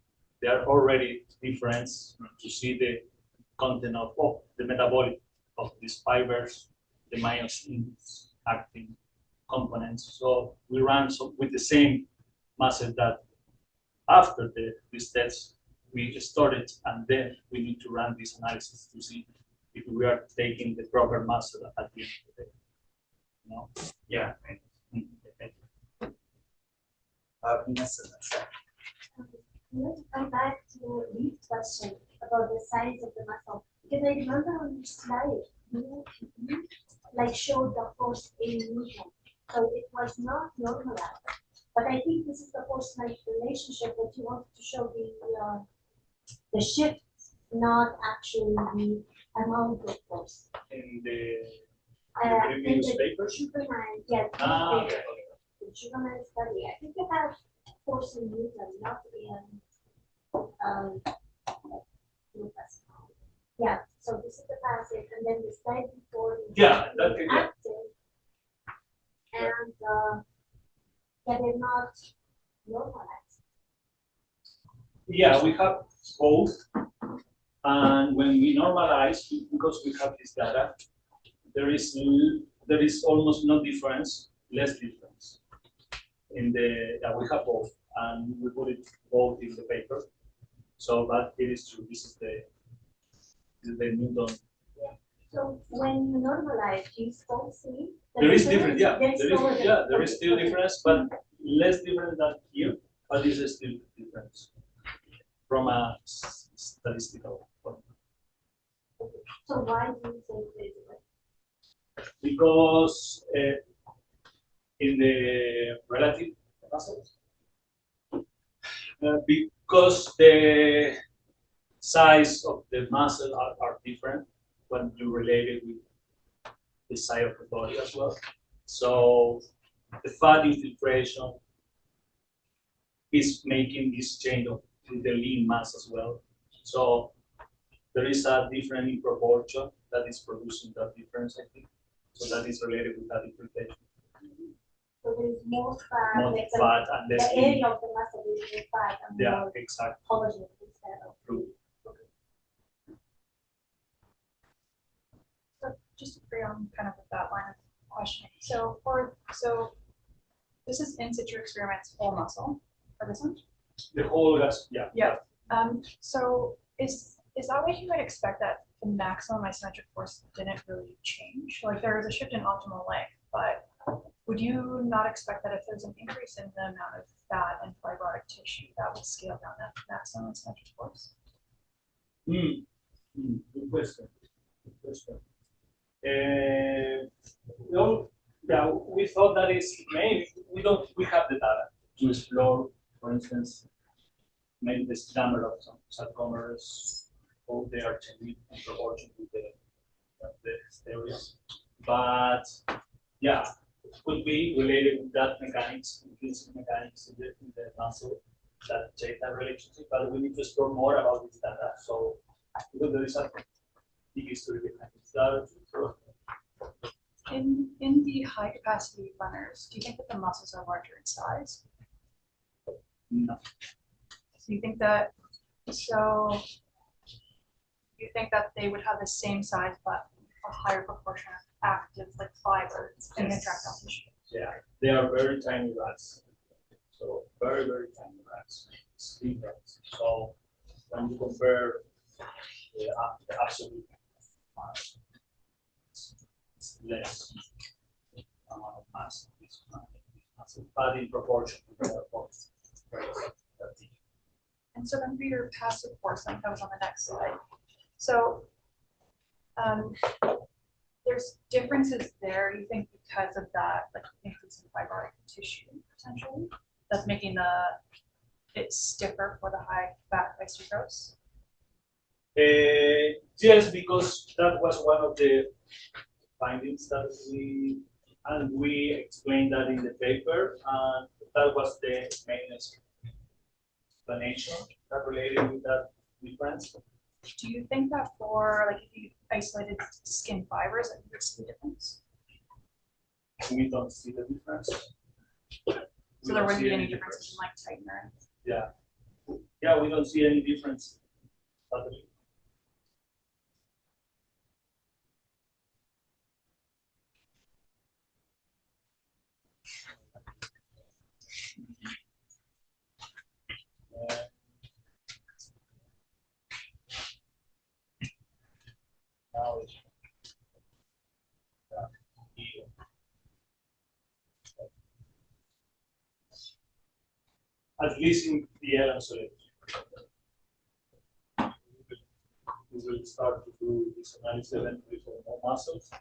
They are already different to see the content of the metabolic of these fibers, the myosin acting components. So we run with the same muscle that after this test we started, and then we need to run this analysis to see if we are taking the proper muscle at the end of the day. No? Yeah. Let's come back to Lee's question about the size of the muscle. Because I remember on your slide, you like showed the force in Newton. So it was not normalized. But I think this is the force-like relationship that you wanted to show the shift, not actually the amount of force. In the In previous the paper? Superman, yes. Okay. The Superman study. I think you have force in Newton, not in Lucas. Yeah, so this is the passive, and then the slide before is Yeah, the that could be. active. And yeah, they're not normalized. Yeah, we have both. And when we normalize, because we have this data, there is almost no difference, less difference. We have both, and we put it both in the paper. So, but it is true. This is the Newton. So when you normalize, do you still see? the There is different, yeah, There's still a there is still difference, but less different than here, but this is still difference from a statistical point. So why do you say there's a Because in the relative muscles, because the size of the muscle are different when you relate it with the size of the body as well. So the fat infiltration is making this change of the lean mass as well. So there is a different in proportion that is producing that difference, I think. So that is related with that infiltration. So there's more fat, More like fat and the less lean. area of the muscle is more fat and Yeah, more exactly. collagen instead of. True. So just to agree on kind of with that line of questioning. So this is in situ experiments, whole muscle, or this one? The whole gas, yeah. Yeah. So is that what you would expect, that the maximum isometric force didn't really change? Like there was a shift in optimal length, but would you not expect that if there's an increase in the amount of fat and fibrotic tissue, that would scale down that maximum isometric force? Good question. Good question. Well, yeah, we thought that is maybe we have the data to explore, for instance, maybe the number of some sarcomeres, how they are changing in proportion to the stereo. But yeah, it could be related with that mechanics, intrinsic mechanics in the muscle that change that relationship. But we need to explore more about this data. So because there is a big history behind it. In the high capacity runners, do you think that the muscles are larger in size? No. So you think that they would have the same size but a higher proportion of active like fibers in the tract tissue? Yeah, they are very tiny rats. So very, very tiny rats, sleep rats. So when you compare the absolute mass, it's less amount of mass. But in proportion to the force. And so then for your passive force, like that was on the next slide. So there's differences there, you think, because of that, like increase in fibrotic tissue potentially, that's making it stiffer for the high fat by sucrose? Yes, because that was one of the findings that we explained that in the paper, and that was the main explanation that related with that difference. Do you think that for like if you isolated skin fibers, that you would see a difference? We don't see the difference. So there wouldn't be any difference in like tightener? Yeah. Yeah, we don't see any difference. Now it's here. At least in the episode, we will start to do this analysis eventually for more muscles,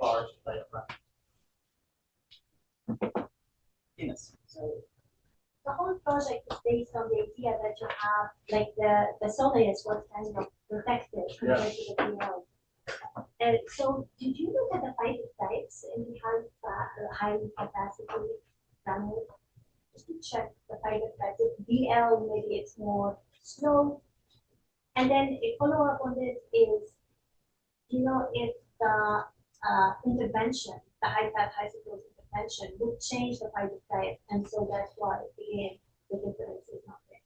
heart, diaphragm. Yes. So the whole project is based on the idea that you have, like the soleus was kind of protected compared to the PL. And so did you look at the fiber types in the high capacity runners? Just to check the fiber types. If BL, maybe it's more slow. And then a follow-up on this is, if the intervention, the high-fat, high-sucrose intervention would change the fiber type, and so that's why, again, the difference is not there.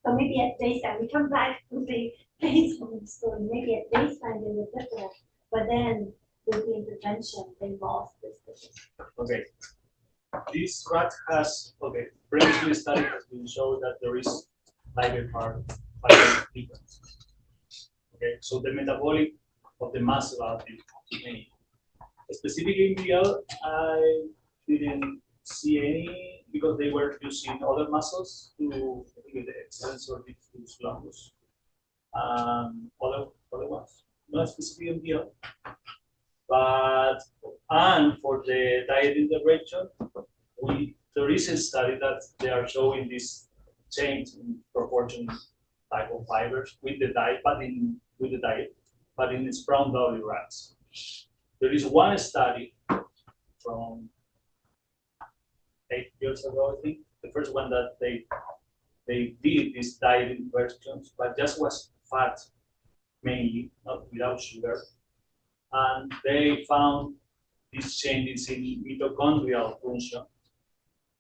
So maybe at baseline, we come back to the baseline story, maybe at baseline they were different, but then with the intervention, they lost this difference. Okay. This rat has, previously study has been shown that there is fiber difference. Okay, so the metabolic of the muscle out in me. Specifically in DL, I didn't see any because they were using other muscles to with the extensor diffuse longus. Other ones, not specifically in DL. But and for the diet intervention, there is a study that they are showing this change in proportion type of fibers with the diet, but in brown belly rats. There is one study from 8 years ago, I think. The first one that they did this diet inversions, but just was fat mainly, not without sugar. And they found these changes in mitochondrial function.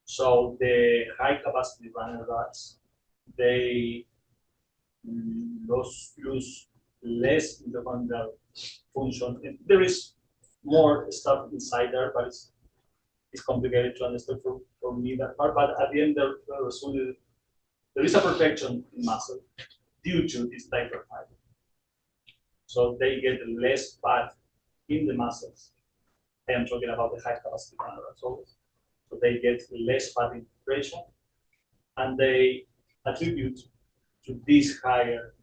So the high capacity runner rats, they lose less mitochondrial function. There is more stuff inside there, but it's complicated to understand for me that part. But at the end, there is a protection in muscle due to this type of fiber. So they get less fat in the muscles. I am talking about the high capacity runner rats always. So they get less fat integration, and they attribute to this higher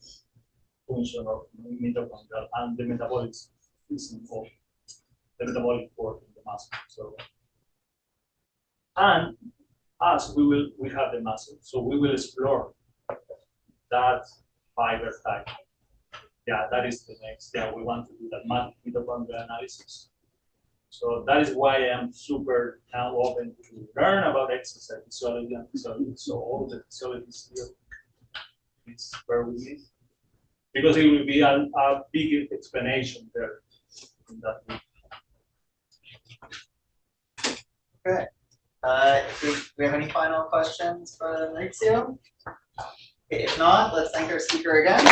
function of mitochondrial and the metabolism of the metabolic work in the muscle. So, and as we have the muscle, so we will explore that fiber type. Yeah, that is the next. Yeah, we want to do that mitochondrial analysis. So that is why I am super now open to learn about exercise physiology and physiology. So all the physiology still is where we need, because it will be a big explanation there in that week. Okay. Do we have any final questions for Maurizio? Okay, if not, let's thank our speaker again.